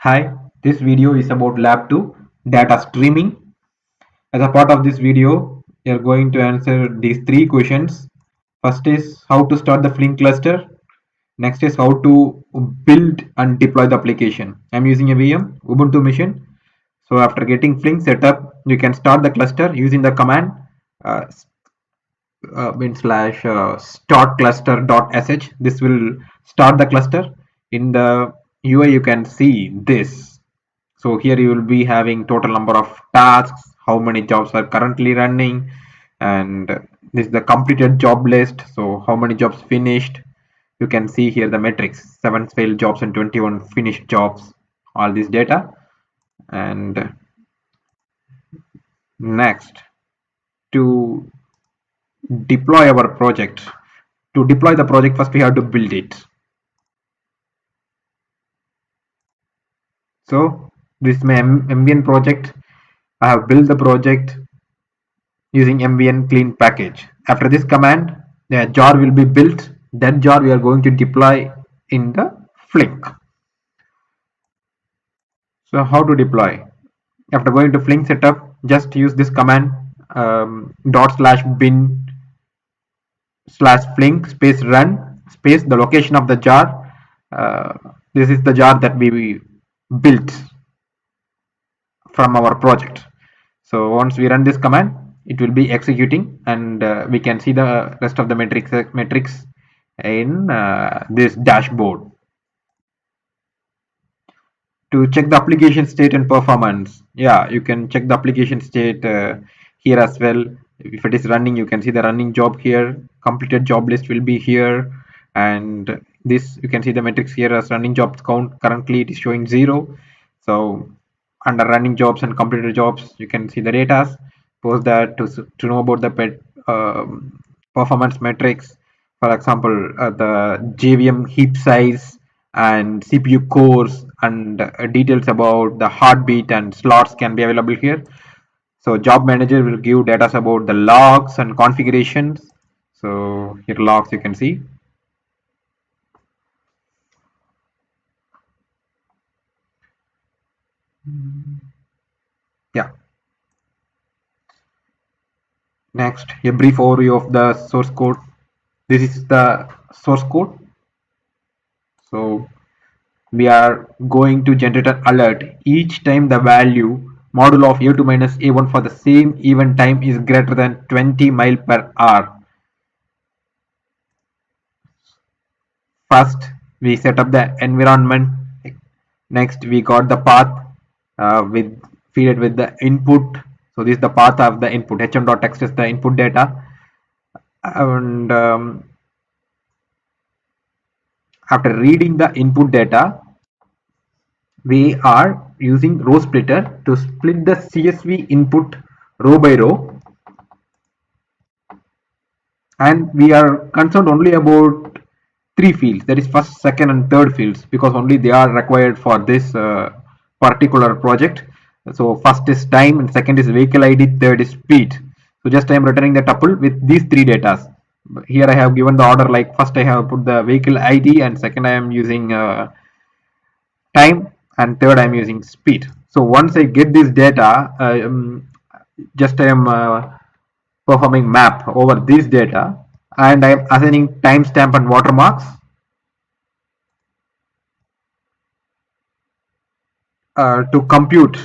Hi, this video is about Lab 2 data streaming. As a part of this video, we are going to answer these three questions. First is how to start the Flink cluster. Next is how to build and deploy the application. I'm using a VM Ubuntu machine. So after getting Flink set up, you can start the cluster using the command uh, start cluster.sh. This will start the cluster. In the UI, you can see this. So here you will be having total number of tasks, how many jobs are currently running, and this is the completed job list. So how many jobs finished. You can see here the metrics: 7 failed jobs and 21 finished jobs. All this data. And next, to deploy our project. To deploy the project, first we have to build it. So this is my MVN project. I have built the project using MVN clean package. After this command, the jar will be built. That jar we are going to deploy in the Flink. So how to deploy? After going to Flink setup, just use this command /bin /flink space run space the location of the jar. This is the jar that we built from our project. So once we run this command, it will be executing, and we can see the rest of the metrics in this dashboard. To check the application state and performance, yeah, you can check the application state here as well. If it is running, you can see the running job here. Completed job list will be here, and this you can see the metrics here as running jobs count. Currently it is showing 0. So under running jobs and completed jobs, you can see the data. Post that to know about the performance metrics. For example, the JVM heap size and CPU cores, and details about the heartbeat and slots can be available here. So job manager will give data about the logs and configurations. So here logs you can see. Yeah. Next, a brief overview of the source code. This is the source code. So we are going to generate an alert each time the value modulo of a2 minus a1 for the same event time is greater than 20 mile per hour. First, we set up the environment. Next, we got the path with feed it with the input. So this is the path of the input. hm.text is the input data, and after reading the input data, we are using row splitter to split the CSV input row by row, and we are concerned only about 3 fields, that is first, second and third fields, because only they are required for this particular project. So first is time, and second is vehicle ID, third is speed. So just I am returning the tuple with these 3 data. Here I have given the order, like first I have put the vehicle ID, and second I am using time, and third I am using speed. So once I get this data, just I am performing map over this data, and I am assigning timestamp and watermarks to compute.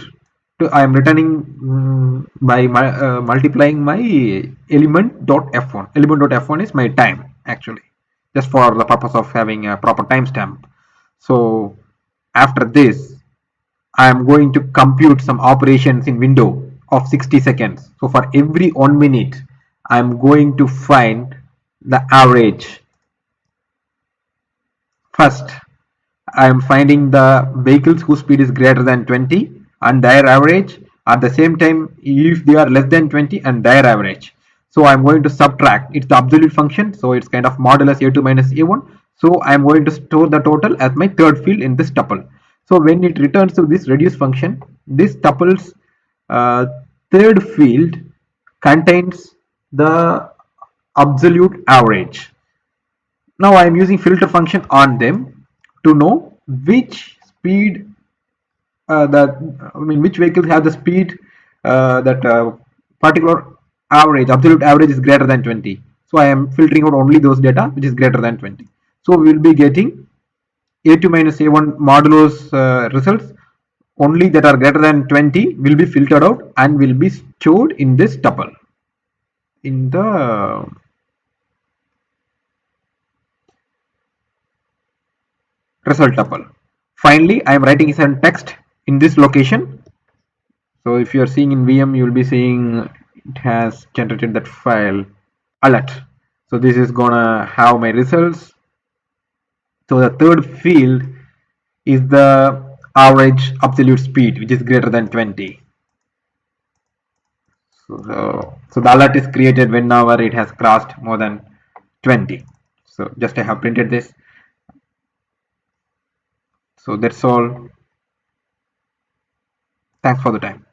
I am returning by multiplying my element.f1. Element.f1 is my time, actually, just for the purpose of having a proper timestamp. So after this, I am going to compute some operations in window of 60 seconds. So for every 1 minute, I am going to find the average. First, I am finding the vehicles whose speed is greater than 20 and their average. At the same time, if they are less than 20 and their average. So I'm going to subtract. It's the absolute function. So it's kind of modulus a2 minus a1. So I'm going to store the total as my third field in this tuple. So when it returns to this reduce function, this tuple's uh, third field contains the absolute average. Now I am using filter function on them to know which speed I mean, which vehicles have the speed that particular average, absolute average is greater than 20. So I am filtering out only those data which is greater than 20. So we will be getting A2 minus A1 modulos results only that are greater than 20 will be filtered out and will be stored in this tuple in the result tuple. Finally, I am writing some text in this location. So if you are seeing in VM, you will be seeing it has generated that file alert. So this is gonna have my results. So the third field is the average absolute speed, which is greater than 20. So the alert is created whenever it has crossed more than 20. So just I have printed this. So that's all. Thanks for the time.